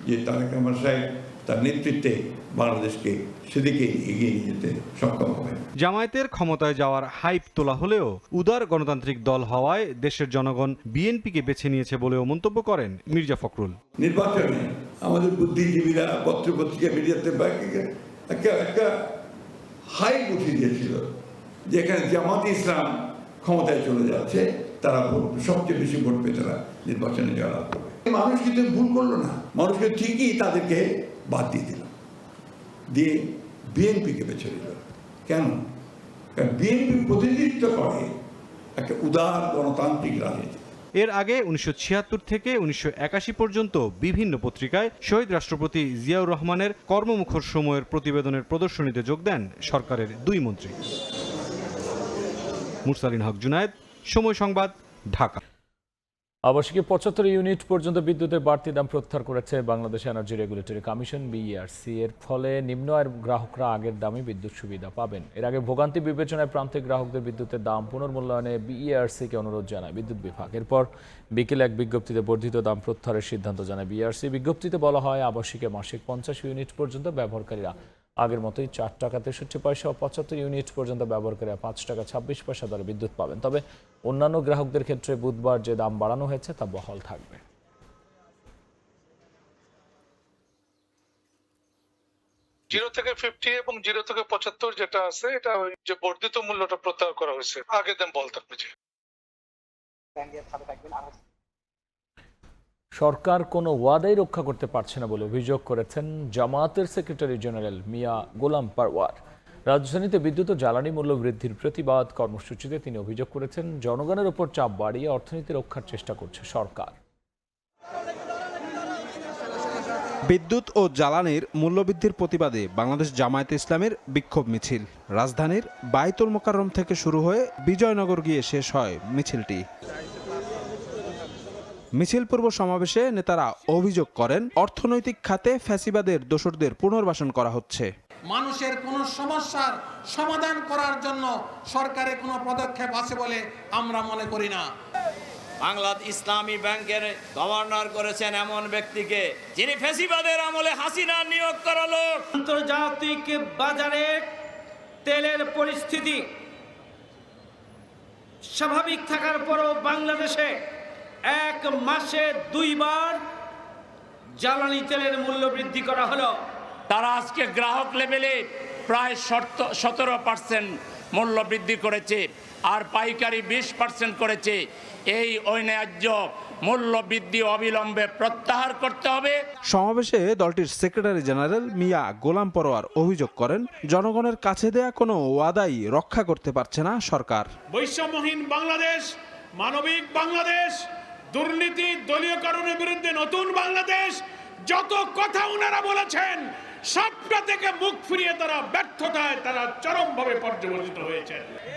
যে তারেক রহমান সাহেব তার নেতৃত্বে বাংলাদেশকে সেদিকে এগিয়ে নিয়ে যেতে সক্ষম হবেন। জামায়াতের ক্ষমতায় যাওয়ার হাইপ তোলা হলেও উদার গণতান্ত্রিক দল হওয়ায় দেশের জনগণ বিএনপিকে বেছে নিয়েছে বলেও মন্তব্য করেন মির্জা ফখরুল। নির্বাচনে আমাদের বুদ্ধিজীবীরা পত্রপত্রিকা মিডিয়াতে একটা হাইপ উঠিয়ে দিয়েছিল, যেখানে জামাতে ইসলাম ক্ষমতায় চলে যাচ্ছে, তারা সবচেয়ে বেশি ভোট পেয়ে তারা নির্বাচনে জয়লাভ করবে। মানুষ কিন্তু ভুল করলো না, মানুষকে ঠিকই তাদেরকে বাদ দিয়ে দিল, দিয়ে বিএনপিকে বেছে দিল। কেন? কারণ বিএনপি প্রতিনিধিত্ব করে একটা উদার গণতান্ত্রিক রাজনীতি। এর আগে 1976 থেকে 1981 পর্যন্ত বিভিন্ন পত্রিকায় শহীদ রাষ্ট্রপতি জিয়াউর রহমানের কর্মমুখর সময়ের প্রতিবেদনের প্রদর্শনীতে যোগ দেন সরকারের দুই মন্ত্রী। মুরসালিন হক জুনায়েদ, সময় সংবাদ, ঢাকা। আবাসিকে 75 ইউনিট পর্যন্ত বিদ্যুতের বাড়তি দাম প্রত্যাহার করেছে Bangladesh energy regulatory commission BERC. এর ফলে নিম্ন আয়ের গ্রাহকরা আগের দামে বিদ্যুৎ সুবিধা পাবেন। এর আগে ভোগান্তি বিবেচনায় প্রান্তিক গ্রাহকদের বিদ্যুতের দাম পুনর্মূল্যায়নে বিইআরসিকে অনুরোধ জানায় বিদ্যুৎ বিভাগ। এরপর বিকেলে এক বিজ্ঞপ্তিতে বর্ধিত দাম প্রত্যাহারের সিদ্ধান্ত জানায় বিইআরসি। বিজ্ঞপ্তিতে বলা হয়, আবাসিকে মাসিক 50 ইউনিট পর্যন্ত ব্যবহারকারীরা আগের মতোই 4 টাকা 63 পয়সা ও 75 ইউনিট পর্যন্ত ব্যবহারকারীরা 5 টাকা 26 পয়সা দরে বিদ্যুৎ পাবেন। তবে অন্যান্য গ্রাহকদের ক্ষেত্রে বুধবার যে দাম বাড়ানো হয়েছে তা বহাল থাকবে। 0 থেকে 50 এবং 0 থেকে 75 যেটা আছে, এটা যে বর্ধিত মূল্যটা প্রত্যাহার করা হয়েছে, আগের দাম বহাল থাকবে। সরকার কোনো ওয়াদাই রক্ষা করতে পারছে না বলে অভিযোগ করেছেন জামায়াতের সেক্রেটারি জেনারেল মিয়া গোলাম পারওয়ার। রাজধানীতে বিদ্যুৎ ও জ্বালানি মূল্য বৃদ্ধির প্রতিবাদ কর্মসূচিতে তিনি অভিযোগ করেছেন, জনগণের ওপর চাপ বাড়িয়ে অর্থনীতি রক্ষার চেষ্টা করছে সরকার। বিদ্যুৎ ও জ্বালানির মূল্যবৃদ্ধির প্রতিবাদে বাংলাদেশ জামায়াতে ইসলামের বিক্ষোভ মিছিল রাজধানীর বায়তুল মোকাররম থেকে শুরু হয়ে বিজয়নগর গিয়ে শেষ হয় মিছিলটি। মিছিল পূর্ব সমাবেশে নেতারা অভিযোগ করেন, অর্থনৈতিক খাতে ফ্যাসিবাদের দোসরদের পুনর্বাসন করা হচ্ছে। মানুষের কোনো সমস্যার সমাধান করার জন্য সরকারের কোনো পদক্ষেপ আছে বলে আমরা মনে করি না। বাংলাদেশ ইসলামী ব্যাংকের গভর্নর করেছেন এমন ব্যক্তিকে যিনি ফ্যাসিবাদের আমলে হাসিনা নিয়োগ করা লোক। আন্তর্জাতিক বাজারে তেলের পরিস্থিতি স্বাভাবিক থাকার পরও বাংলাদেশে এক মাসে 2 বার জ্বালানি তেলের মূল্য বৃদ্ধি করা হলো। তারা আজকে গ্রাহক লেভেলে প্রায় 17% মূল্য বৃদ্ধি করেছে, আর পাইকারি 20% করেছে। এই অন্যায্য মূল্য বৃদ্ধি অবিলম্বে প্রত্যাহার করতে হবে। সমাবেশে দলটির সেক্রেটারি জেনারেল মিয়া গোলাম পরোয়ার অভিযোগ করেন, জনগণের কাছে দেয়া কোনো ওয়াদাই রক্ষা করতে পারছে না সরকার। বৈষম্যহীন বাংলাদেশ, মানবিক বাংলাদেশ, দুর্নীতি দলীয়করণের বিরুদ্ধে নতুন বাংলাদেশ, যত কথা ওনারা বলেছেন সবটা থেকে মুখ ফিরিয়ে তারা ব্যর্থতায় তারা চরমভাবে পর্যবসিত হয়েছে।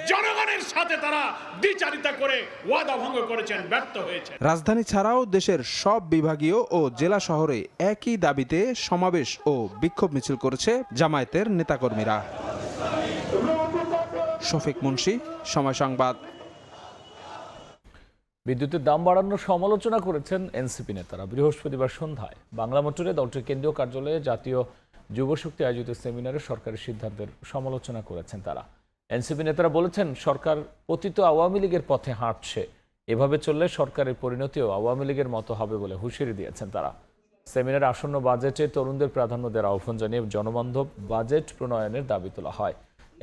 জনগণের সাথে তারা দ্বিচারিতা করে ওয়াদা ভঙ্গ করেছেন, ব্যর্থ হয়েছে। রাজধানী ছাড়াও দেশের সব বিভাগীয় ও জেলা শহরে একই দাবিতে সমাবেশ ও বিক্ষোভ মিছিল করেছে জামায়াতের নেতাকর্মীরা। শফিক মুন্সি, সময় সংবাদ। বিদ্যুতের দাম বাড়ানোর সমালোচনা করেছেন এনসিপি নেতারা। বৃহস্পতিবার সন্ধ্যায় বাংলা মোটরে দলটির কেন্দ্রীয় কার্যালয়ে জাতীয় যুবশক্তি আয়োজিত সেমিনারে সরকারের সিদ্ধান্তের সমালোচনা করেছেন তারা। এনসিপি নেতারা বলেছেন, সরকার পতিত আওয়ামী লীগের পথে হাঁটছে, এভাবে চললে সরকারের পরিণতিও আওয়ামী লীগের মতো হবে বলে হুঁশিয়ারি দিয়েছেন তারা। সেমিনারে আসন্ন বাজেটে তরুণদের প্রাধান্য দেওয়ার আহ্বান জানিয়ে জনবান্ধব বাজেট প্রণয়নের দাবি তোলা হয়।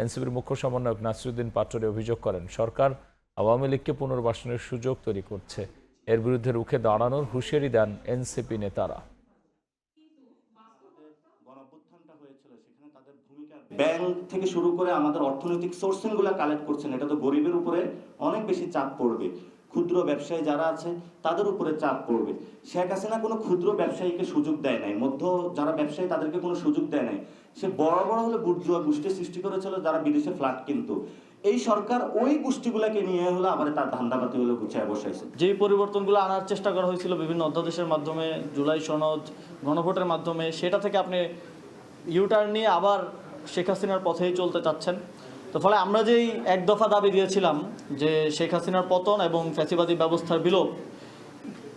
এনসিপির মুখ্য সমন্বয়ক নাসিরুদ্দিন পাটোয়ারি অভিযোগ করেন, সরকার আওয়ামী লীগকে পুনর্বাসনের সুযোগ তৈরি করছে। এর বিরুদ্ধে রুখে দাঁড়ানোর হুঁশিয়ারি দেন এনসিপি নেতারা। ব্যাংক থেকে শুরু করে আমাদের অর্থনৈতিক সোর্সিংগুলো কালেক্ট করছেন, এটা তো গরিবের উপরে অনেক বেশি চাপ পড়বে। ক্ষুদ্র ব্যবসায়ী যারা আছে তাদের উপরে চাপ পড়বে। শেখ হাসিনা কোনো ক্ষুদ্র ব্যবসায়ীকে সুযোগ দেয় নাই, যারা ব্যবসায়ী তাদেরকে কোনো সুযোগ দেয় নাই। সে বড় বড় হলে বুর্জুয়া গোষ্ঠী সৃষ্টি করেছিল যারা বিদেশে ফ্ল্যাট কিনতো। এই সরকার ওই গোষ্ঠীগুলোকে নিয়ে হলো আবার তার ধান্দাবাতি হলো গুছিয়ে বসাইছে। যেই পরিবর্তনগুলো আনার চেষ্টা করা হয়েছিল বিভিন্ন অধ্যাদেশের মাধ্যমে, জুলাই সনদ, গণভোটের মাধ্যমে, সেটা থেকে আপনি ইউটার্ন নিয়ে আবার শেখ হাসিনার পথেই চলতে চাচ্ছেন। তো ফলে আমরা যেই এক দফা দাবি দিয়েছিলাম যে শেখ হাসিনার পতন এবং ফ্যাসিবাদী ব্যবস্থার বিলোপ,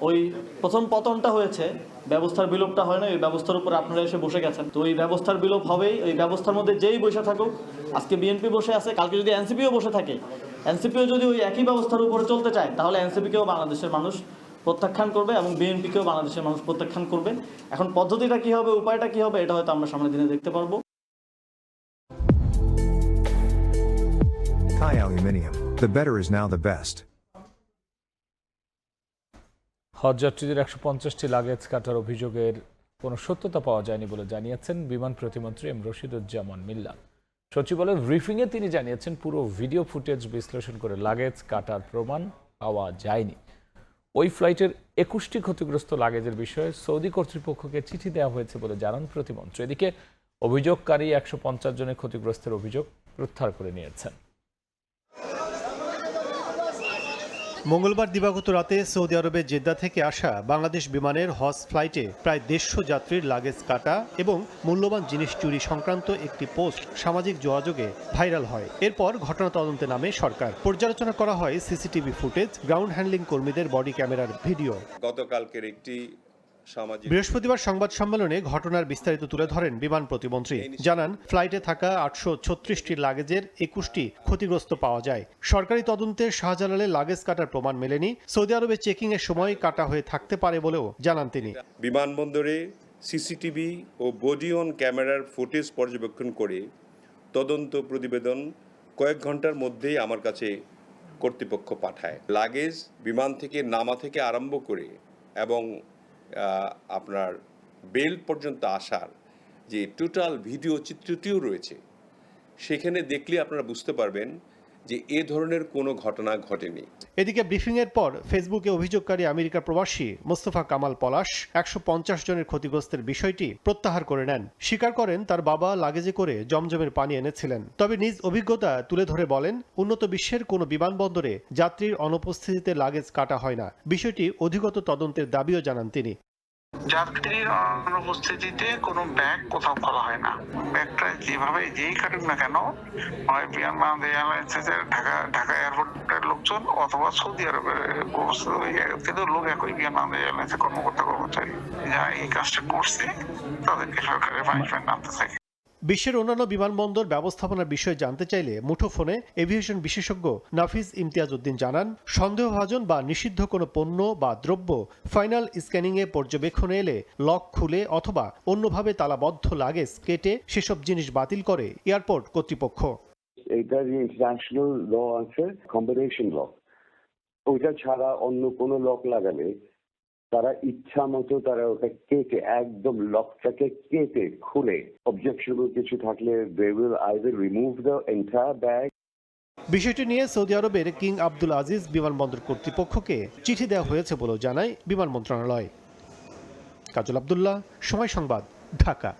ওই প্রথম পতনটা হয়েছে, ব্যবস্থার বিলোপটা হয় না। ওই ব্যবস্থার উপরে আপনারা এসে বসে গেছেন। তো ওই ব্যবস্থার বিলোপ হবেই। ওই ব্যবস্থার মধ্যে যেই বসে থাকুক, আজকে বিএনপি বসে আছে, কালকে যদি এনসিপিও বসে থাকে, এনসিপিও যদি ওই একই ব্যবস্থার উপরে চলতে চায়, তাহলে এনসিপিকেও বাংলাদেশের মানুষ প্রত্যাখ্যান করবে এবং বিএনপিকেও বাংলাদেশের মানুষ প্রত্যাখ্যান করবে। এখন পদ্ধতিটা কি হবে, উপায়টা কি হবে, এটা হয়তো আমরা সামনের দিনে দেখতে পারবো। Thai Aluminium. The better is now the best. হজযাত্রীদের 150টি লাগেজ কাটার অভিযোগের কোনো সত্যতা পাওয়া যায়নি বলে জানিয়েছেন বিমান প্রতিমন্ত্রী এম রশিদুজ্জামান মিল্লা। সচিবালয়ের ব্রিফিংয়ে তিনি জানিয়েছেন, পুরো ভিডিও ফুটেজ বিশ্লেষণ করে লাগেজ কাটার প্রমাণ পাওয়া যায়নি। ওই ফ্লাইটের 21টি ক্ষতিগ্রস্ত লাগেজের বিষয়ে সৌদি কর্তৃপক্ষকে চিঠি দেওয়া হয়েছে বলে জানান প্রতিমন্ত্রী। এদিকে অভিযোগকারী 150 জনের ক্ষতিগ্রস্তের অভিযোগ প্রত্যাহার করে নিয়েছেন। মঙ্গলবার দিবাগত রাতে সৌদি আরবের জেদ্দা থেকে আসা বাংলাদেশ বিমানের হজ ফ্লাইটে প্রায় 150 যাত্রীর লাগেজ কাটা এবং মূল্যবান জিনিস চুরি সংক্রান্ত একটি পোস্ট সামাজিক যোগাযোগে ভাইরাল হয়। এরপর ঘটনা তদন্তে নামে সরকার। পর্যালোচনা করা হয় সিসিটিভি ফুটেজ, গ্রাউন্ড হ্যান্ডলিং কর্মীদের বডি ক্যামেরার ভিডিও। গতকালকের একটি বৃহস্পতিবার সংবাদ সম্মেলনে ঘটনার বিস্তারিত তুলে ধরেন বিমান প্রতিমন্ত্রী। জানান, ফ্লাইটে থাকা 836টি লাগেজের 21টি ক্ষতিগ্রস্ত পাওয়া যায়। সরকারি তদন্তে শাহজালালে লাগেজ কাটার প্রমাণ মেলেনি। সৌদি আরবে চেকিং এর সময় কাটা হয়ে থাকতে পারে বলেও জানান তিনি। বিমানবন্দরে সিসিটিভি ও বডি অন ক্যামেরার ফুটেজ পর্যবেক্ষণ করে তদন্ত প্রতিবেদন কয়েক ঘন্টার মধ্যেই আমার কাছে কর্তৃপক্ষ পাঠায়। লাগেজ বিমান থেকে নামা থেকে আরম্ভ করে এবং আপনার বেল্ট পর্যন্ত আসার যে টোটাল ভিডিও চিত্রটিও রয়েছে, সেখানে দেখলে আপনারা বুঝতে পারবেন যে এ ধরনের কোনো ঘটনা ঘটেনি। এদিকে ব্রিফিং এর পর ফেসবুকে অভিযোগকারী আমেরিকা প্রবাসী মোস্তফা কামাল পলাশ 150 জনের ক্ষতিগ্রস্তের বিষয়টি প্রত্যাহার করে নেন। স্বীকার করেন, তার বাবা লাগেজে করে জমজমের পানি এনেছিলেন। তবে নিজ অভিজ্ঞতা তুলে ধরে বলেন, উন্নত বিশ্বের কোনো বিমানবন্দরে যাত্রীর অনুপস্থিতিতে লাগেজ কাটা হয় না। বিষয়টি অধিকতর তদন্তের দাবিও জানান তিনি। যাত্রীর অনুপস্থিতিতে কোনো ব্যাগ কোথাও খোলা হয় না। ব্যাগটা যেভাবে যেই কাটুক না কেন, হয় বাংলাদেশ এয়ারলাইন্সের ঢাকা এয়ারপোর্টের লোকজন অথবা সৌদি আরবের অবস্থিত ওই কিন্তু লোক একই বাংলাদেশ এয়ারলাইন্সের কর্মচারী যারা এই কাজটা করছে তাদেরকে সরকারের পানিশমেন্ট আনতে চাই। বিশ্বের অন্যান্য বিমানবন্দর ব্যবস্থাপনার বিষয়ে জানতে চাইলে মুঠোফোনে এভিয়েশন বিশেষজ্ঞ নাফিজ ইমতিয়াজ উদ্দিন জানান, সন্দেহভাজন বা নিষিদ্ধ কোনো পণ্য বা দ্রব্য ফাইনাল স্ক্যানিংয়ে পর্যবেক্ষণে এলে লক খুলে অথবা অন্যভাবে তালাবদ্ধ লাগেজ কেটে সেসব জিনিস বাতিল করে এয়ারপোর্ট কর্তৃপক্ষ। এটা যে ইন্টারন্যাশনাল ল আছে, কম্বিনেশন লক, ওইটা ছাড়া অন্য কোনো লক লাগালে তারা ইচ্ছা মতো তারা ওটা কেটে একদম লকটাকে কেটে খুলে অবজেকশনাল কিছু থাকলে they will either remove the entire bag। বিষয়টি নিয়ে সৌদি আরবের কিং আব্দুল আজিজ বিমানবন্দর কর্তৃপক্ষকে চিঠি দেওয়া হয়েছে বলেও জানায় বিমান মন্ত্রণালয়। কাজল আব্দুল্লাহ, সময় সংবাদ, ঢাকা।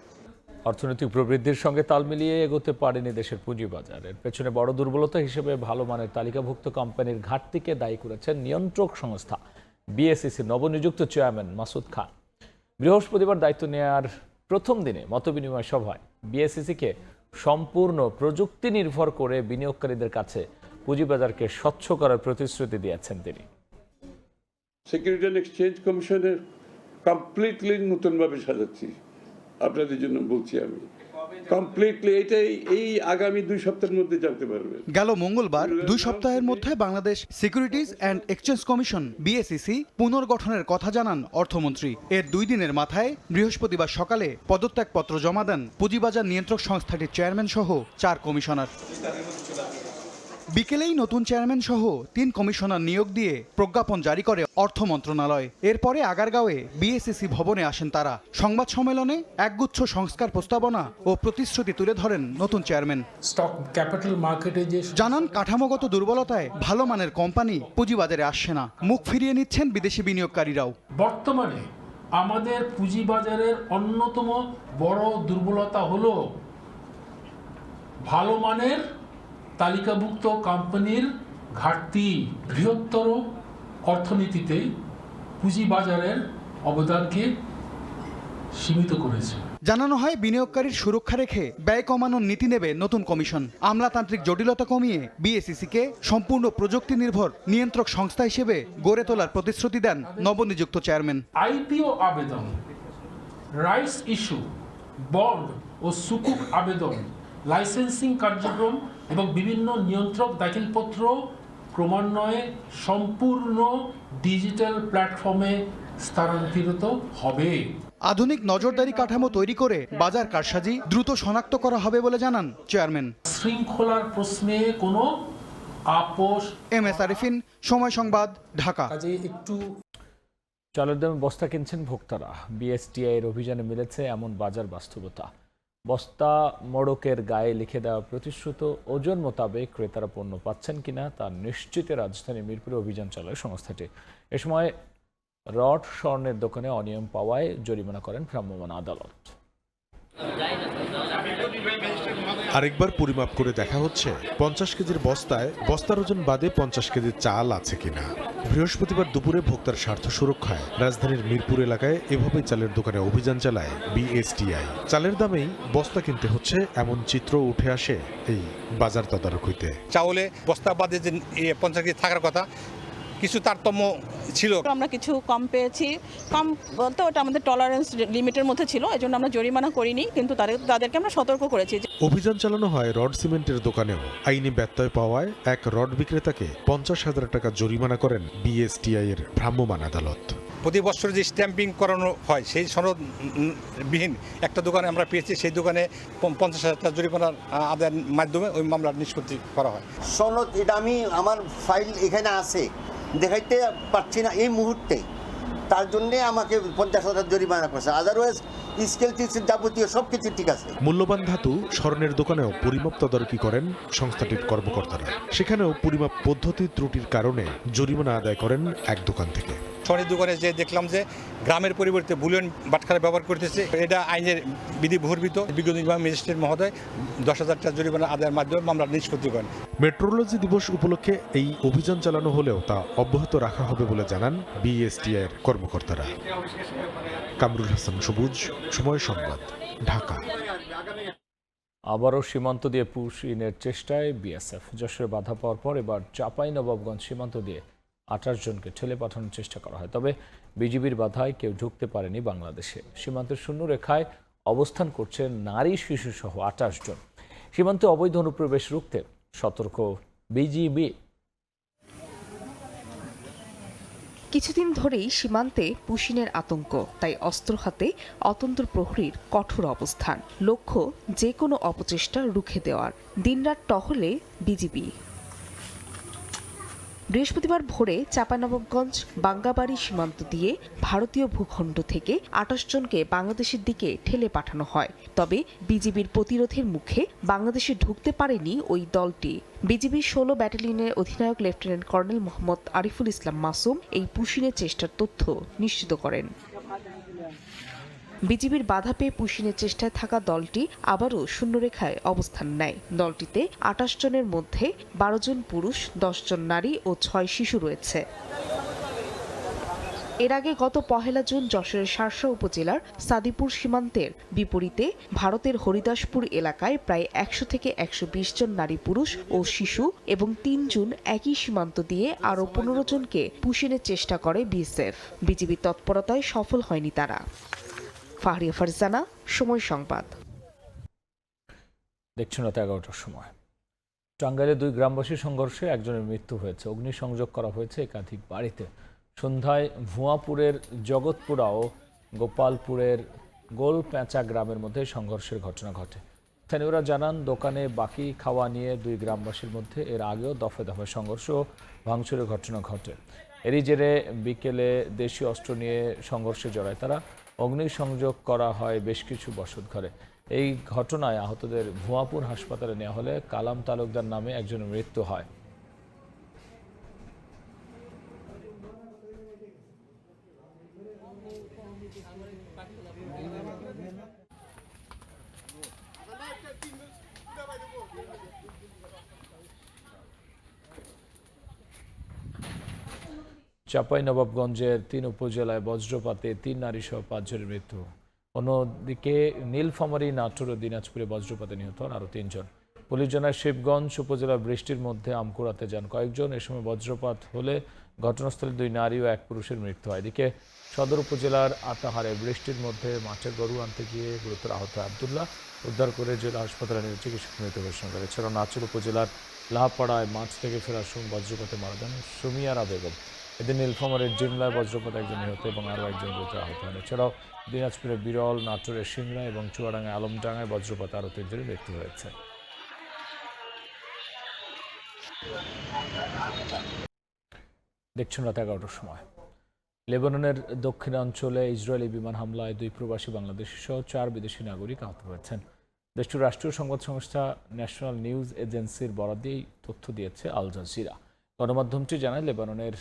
অর্থনৈতিক প্রবৃদ্ধির সঙ্গে তাল মিলিয়ে এগোতে পারেনি দেশের পুঁজিবাজার। এর পেছনে বড় দুর্বলতা হিসেবে ভালো মানের তালিকাভুক্ত কোম্পানির ঘাটতিকে দায়ী করেছেন নিয়ন্ত্রক সংস্থা বিএসইসির নবনিযুক্ত চেয়ারম্যান মাসুদ খান। বৃহস্পতিবার দায়িত্ব নেওয়ার প্রথম দিনে মতবিনিময় সভায় বিএসইসিকে সম্পূর্ণ প্রযুক্তি নির্ভর করে বিনিয়োগকারীদের কাছে পুঁজিবাজারকে স্বচ্ছ করার প্রতিশ্রুতি দিয়েছেন তিনি। সিকিউরিটি অ্যান্ড এক্সচেঞ্জ কমিশনের কমপ্লিটলি নতুনভাবে সাজাচ্ছি, আপনাদের জন্য বলছি আমি কমপ্লিটলি। এটাই এই আগামী 2 সপ্তাহের মধ্যে জানতে পারবেন। গেল মঙ্গলবার 2 সপ্তাহের মধ্যে Bangladesh securities and exchange commission BSEC পুনর্গঠনের কথা জানান অর্থমন্ত্রী। এর 2 দিনের মাথায় বৃহস্পতিবার সকালে পদত্যাগপত্র জমা দেন পুঁজিবাজার নিয়ন্ত্রক সংস্থাটির চেয়ারম্যান সহ 4 কমিশনার। বিকেলেই নতুন চেয়ারম্যান সহ 3 কমিশনার নিয়োগ দিয়ে প্রজ্ঞাপন জারি করে অর্থ মন্ত্রণালয়। এরপরে আগারগাঁওয়ে বিএসইসি ভবনে আসেন তারা। সংবাদ সম্মেলনে একগুচ্ছ সংস্কার প্রস্তাবনা ও প্রতিশ্রুতি তুলে ধরেন নতুন চেয়ারম্যান। স্টক ক্যাপিটাল মার্কেটে যে জানান কাঠামোগত দুর্বলতায় ভালো মানের কোম্পানি পুঁজিবাজারে আসছে না, মুখ ফিরিয়ে নিচ্ছেন বিদেশি বিনিয়োগকারীরাও। বর্তমানে আমাদের পুঁজিবাজারের অন্যতম বড় দুর্বলতা হলো ভালো মানের তালিকাভুক্ত কোম্পানির ঘাটতি। বৃহত্তর অর্থনীতিতে পুঁজিবাজারের অবদানকে সীমিত করেছে। জানানো হয় বিনিয়োগকারীর সুরক্ষা রেখে ব্যয় কমানোর নীতি নেবে নতুন কমিশন। আমলাতান্ত্রিক জটিলতা কমিয়ে বিএসইসিকে সম্পূর্ণ প্রযুক্তি নির্ভর নিয়ন্ত্রক সংস্থা হিসেবে গড়ে তোলার প্রতিশ্রুতি দেন নবনিযুক্ত চেয়ারম্যান। আইপিও আবেদন, রাইটস ইস্যু, বন্ড ও সুকুক আবেদন, লাইসেন্সিং কার্যক্রম এবং বিভিন্ন নিয়ন্ত্রক দাখিলপত্র ক্রমান্বয়ে সম্পূর্ণ ডিজিটাল প্ল্যাটফর্মে স্থানান্তরিত হবে। আধুনিক নজরদারি কাঠামো তৈরি করে বাজার কারসাজি দ্রুত শনাক্ত করা হবে বলে জানান চেয়ারম্যান। শৃঙ্খলার প্রশ্নে কোনো আপোষ। MS আরিফিন, সময় সংবাদ, ঢাকা। একটু চালের দামে বস্তা কিনছেন ভোক্তারা। বিএসটিআই এর অভিযানে মিলেছে এমন বাজার বাস্তবতা। বস্তা মোড়কের গায়ে লিখে দেওয়া প্রতিশ্রুত ওজন মোতাবেক ক্রেতারা পণ্য পাচ্ছেন কিনা তা নিশ্চিতে রাজধানী মিরপুরে অভিযান চালায় সংস্থাটি। এ সময় রড স্বর্ণের দোকানে অনিয়ম পাওয়ায় জরিমানা করেন ভ্রাম্যমাণ আদালত। আরেকবার পরিমাপ করে দেখা হচ্ছে 50 কেজির বস্তায় বস্তার ওজন বাদে 50 কেজির চাল আছে কিনা। বৃহস্পতিবার দুপুরে ভোক্তার স্বার্থ সুরক্ষায় রাজধানীর মিরপুর এলাকায় এভাবেই চালের দোকানে অভিযান চালায় বিএসটিআই। চালের দামেই বস্তা কিনতে হচ্ছে এমন চিত্র উঠে আসে এই বাজার তদারক হইতে। চাউলে বস্তা বাদে যে 50 কেজি থাকার কথা কিছু তারতম্য ছিল। আমরা কিছু কম পেয়েছি, কম বলতে ওটা আমাদের টলারেন্স লিমিটের মধ্যে ছিল, এজন্য আমরা জরিমানা করিনি, কিন্তু তাদেরকে আমরা সতর্ক করেছি। অভিযান চালানো হয় রড সিমেন্টের দোকানেও। আইনি ব্যত্যয় পাওয়ায় এক রড বিক্রেতাকে 50,000 টাকা জরিমানা করেন বিএসটিআই এর ভ্রাম্যমাণ আদালত। প্রতি বছর যে স্ট্যাম্পিং করানো হয় সেই সনদবিহীন একটা দোকানে আমরা পেয়েছি, সেই দোকানে 50,000 টাকা জরিমানার আদায়ের মাধ্যমে ওই মামলার নিষ্পত্তি করা হয়। সনদ এটা আমি আমার ফাইল এখানে আছে, দেখাইতে পারছি না এই মুহূর্তে, তার জন্য আমাকে 50,000 জরিমানা করছে। আদারওয়াইজ স্কেল টিস্কেল যাবতীয় সবকিছু ঠিক আছে। মূল্যবান ধাতু স্বর্ণের দোকানেও পরিমাপ তদারকি করেন সংস্থাটির কর্মকর্তারা। সেখানেও পরিমাপ পদ্ধতি ত্রুটির কারণে জরিমানা আদায় করেন এক দোকান থেকে। স্বর্ণের দোকানে যে দেখলাম যে গ্রামের পরিবর্তে বুলিয়ন বাটখারা ব্যবহার করতেছে, এটা আইনের বিধি বহির্ভূত। বিজ্ঞ নির্বাহী ম্যাজিস্ট্রেট মহোদয় 10,000 টাকা জরিমানা আদায়ের মাধ্যমে মামলার নিষ্পত্তি করেন। মেট্রোলজি দিবস উপলক্ষে এই অভিযান চালানো হলেও তা অব্যাহত রাখা হবে বলে জানান বিএসটিআই এর কর্মকর্তারা। কামরুল হাসান সবুজ, সময় সংবাদ, ঢাকা। আবারও সীমান্ত দিয়ে পুশ ইনের চেষ্টায় বিএসএফ। যশোরে বাধা পাওয়ার পর এবার চাঁপাইনবাবগঞ্জ সীমান্ত দিয়ে 28 জনকে ঠেলে পাঠানোর চেষ্টা করা হয়। তবে বিজিবির বাধায় কেউ ঢুকতে পারেনি বাংলাদেশে। সীমান্তের শূন্য রেখায় অবস্থান করছে নারী শিশু সহ 28 জন। সীমান্তে অবৈধ অনুপ্রবেশ রুখতে সতর্ক বিজিবি। কিছুদিন ধরেই সীমান্তে পুশিনের আতঙ্ক, তাই অস্ত্র হাতে অতন্ত্র প্রহরীর কঠোর অবস্থান। লক্ষ্য যে কোনো অপচেষ্টা রুখে দেওয়ার। দিনরাত টহলে বিজিবি। বৃহস্পতিবার ভোরে চাঁপাইনবাবগঞ্জ বাঙ্গাবাড়ি সীমান্ত দিয়ে ভারতীয় ভূখণ্ড থেকে 28 জনকে বাংলাদেশের দিকে ঠেলে পাঠানো হয়। তবে বিজিবির প্রতিরোধের মুখে বাংলাদেশে ঢুকতে পারেনি ওই দলটি। বিজিবির 16 ব্যাটালিয়নের অধিনায়ক লেফটেন্যান্ট কর্নেল মোহাম্মদ আরিফুল ইসলাম মাসুম এই পুশিনের চেষ্টার তথ্য নিশ্চিত করেন। বিজিবির বাধা পেয়ে পুশিনের চেষ্টায় থাকা দলটি আবারও শূন্যরেখায় অবস্থান নেয়। দলটিতে 28 জনের মধ্যে 12 জন পুরুষ, 10 জন নারী ও 6 শিশু রয়েছে। এর আগে গত 1 জুন যশোরের শার্শা উপজেলার সাদিপুর সীমান্তের বিপরীতে ভারতের হরিদাসপুর এলাকায় প্রায় 100 থেকে 120 জন নারী পুরুষ ও শিশু এবং 3 জুন একই সীমান্ত দিয়ে আরও 15 জনকে পুশিনের চেষ্টা করে বিএসএফ। বিজিবির তৎপরতায় সফল হয়নি তারা। ফাহরিয়া ফারজানা, সময় সংবাদ। দেখছেন রাত 11টার সময়। টাঙ্গাইলে 2 গ্রামবাসীর সংঘর্ষে একজনের মৃত্যু হয়েছে। অগ্নিসংযোগ করা হয়েছে একাধিক বাড়িতে। সন্ধ্যায় ভুয়াপুরের জগৎপুরা ও গোপালপুরের গোলপ্যাঁচা গ্রামের মধ্যে সংঘর্ষের ঘটনা ঘটে। স্থানীয়রা জানান, দোকানে বাকি খাওয়া নিয়ে দুই গ্রামবাসীর মধ্যে এর আগেও দফায় দফায় সংঘর্ষ ও ভাঙচুরের ঘটনা ঘটে। এরই জেরে বিকেলে দেশীয় অস্ত্র নিয়ে সংঘর্ষে জড়ায় তারা। অগ্নিসংযোগ করা হয় বেশ কিছু বসতঘরে। এই ঘটনায় আহতদের ভুয়াপুর হাসপাতালে নেওয়া হলে কালাম তালুকদার নামে একজনের মৃত্যু হয়। চাঁপাইনবাবগঞ্জের 3 উপজেলায় বজ্রপাতে 3 নারী সহ 5 জনের মৃত্যু। অন্যদিকে নীলফামারী, নাটোর ও দিনাজপুরে বজ্রপাতে নিহত হন আরও 3 জন। পুলিশ জানায়, শিবগঞ্জ উপজেলার বৃষ্টির মধ্যে আম কুড়াতে যান কয়েকজন। এ সময় বজ্রপাত হলে ঘটনাস্থলে 2 নারী ও 1 পুরুষের মৃত্যু হয়। এদিকে সদর উপজেলার আতাহারে বৃষ্টির মধ্যে মাঠে গরু আনতে গিয়ে গুরুতর আহত আব্দুল্লাহ উদ্ধার করে জেলা হাসপাতালে নিয়ে চিকিৎসক মৃত ঘোষণা করে। এছাড়াও নাচুর উপজেলার লাহাপাড়ায় মাঠ থেকে ফেরার সময় বজ্রপাতে মারা যান সুমিয়ারা বেগম। এদিন নীলফামারীর জিমলায় বজ্রপাতে একজন নিহত এবং আরও একজন গুরুতর আহত হন। এছাড়াও দিনাজপুরের বিরল, নাটোরের সিংড়া এবং চুয়াডাঙ্গায় আলমডাঙ্গায় বজ্রপাতে আরও 3 জনের মৃত্যু হয়েছে। দেখছেন রাত 11টার সময়। লেবাননের দক্ষিণাঞ্চলে ইসরায়েলি বিমান হামলায় 2 প্রবাসী বাংলাদেশি সহ 4 বিদেশি নাগরিক আহত হয়েছেন। দেশটির রাষ্ট্রীয় সংবাদ সংস্থা ন্যাশনাল নিউজ এজেন্সির বরাত দিয়ে তথ্য দিয়েছে আল জাজিরা। গণমাধ্যমটি জানায়, লেবাননের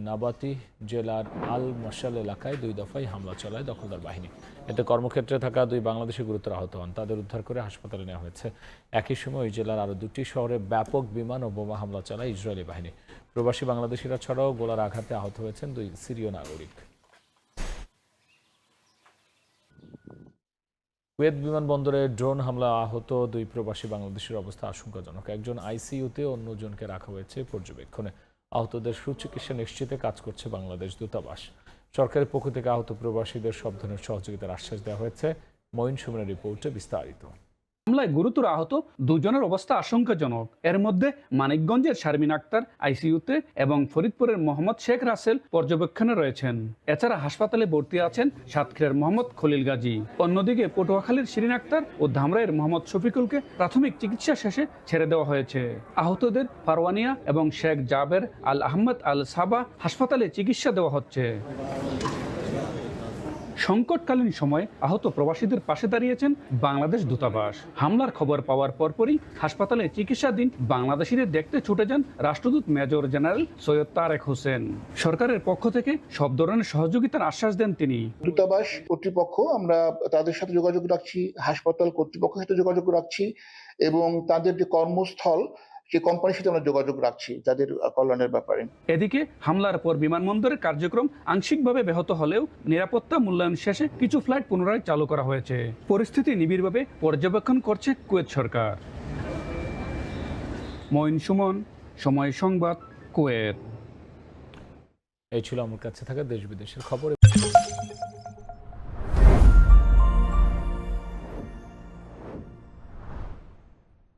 নাবাতি জেলার আল মশাল এলাকায় 2 দফায় হামলা চালায় দখলদার বাহিনী। এতে কর্মক্ষেত্রে থাকা 2 বাংলাদেশি গুরুতর আহত হন। তাদের উদ্ধার করে হাসপাতালে নেওয়া হয়েছে। একই সময় ওই জেলার আরও 2টি শহরে ব্যাপক বিমান ও বোমা হামলা চালায় ইসরায়েলি বাহিনী। প্রবাসী বাংলাদেশিরা ছাড়াও গোলার আঘাতে আহত হয়েছেন 2 সিরীয় নাগরিক। কুয়েত বিমানবন্দরে ড্রোন হামলা আহত 2 প্রবাসী বাংলাদেশের অবস্থা আশঙ্কাজনক। একজন আইসিইউতে, অন্যজনকে রাখা হয়েছে পর্যবেক্ষণে। আহতদের সুচিকিৎসা নিশ্চিতে কাজ করছে বাংলাদেশ দূতাবাস। সরকারের পক্ষ থেকে আহত প্রবাসীদের সব ধরনের সহযোগিতার আশ্বাস দেওয়া হয়েছে। মঈন সুমনের রিপোর্টে বিস্তারিত। হামলায় গুরুতর আহত 2 জনের অবস্থা আশঙ্কাজনক। এর মধ্যে মানিকগঞ্জের শারমিন আক্তার আইসিইউতে এবং ফরিদপুরের মোহাম্মদ শেখ রাসেল পর্যবেক্ষণে রয়েছেন। এছাড়া হাসপাতালে ভর্তি আছেন সাতক্ষীরার মোহাম্মদ খলিল গাজী। অন্যদিকে পটুয়াখালীর শিরিন আক্তার ও ধামরাইয়ের মোহাম্মদ শফিকুলকে প্রাথমিক চিকিৎসা শেষে ছেড়ে দেওয়া হয়েছে। আহতদের ফারওয়ানিয়া এবং শেখ জাবের আল আহমদ আল সাবা হাসপাতালে চিকিৎসা দেওয়া হচ্ছে। সংকটকালীন সময়ে আহত প্রবাসীদের পাশে দাঁড়িয়েছেন বাংলাদেশ দূতাবাস। হামলার খবর পাওয়ার পরপরই হাসপাতালে চিকিৎসাধীন বাংলাদেশিদের দেখতে ছুটে যান রাষ্ট্রদূত মেজর জেনারেল সৈয়দ তারেক হোসেন। সরকারের পক্ষ থেকে সব ধরনের সহযোগিতার আশ্বাস দেন তিনি। দূতাবাস কর্তৃপক্ষ আমরা তাদের সাথে যোগাযোগ রাখছি, হাসপাতাল কর্তৃপক্ষের সাথে যোগাযোগ রাখছি এবং তাদের যে কর্মস্থল সে কোম্পানির সাথে আমরা যোগাযোগ রাখছি তাদের কল্যাণের ব্যাপারে। এদিকে হামলার পর বিমানবন্দরের কার্যক্রম আংশিকভাবে ব্যাহত হলেও নিরাপত্তা মূল্যায়ন শেষে কিছু ফ্লাইট পুনরায় চালু করা হয়েছে। পরিস্থিতি নিবিড়ভাবে পর্যবেক্ষণ করছে কুয়েত সরকার। মঈন সুমন, সময় সংবাদ, কুয়েত। এই ছিল আমার কাছে থাকা দেশ বিদেশের খবর।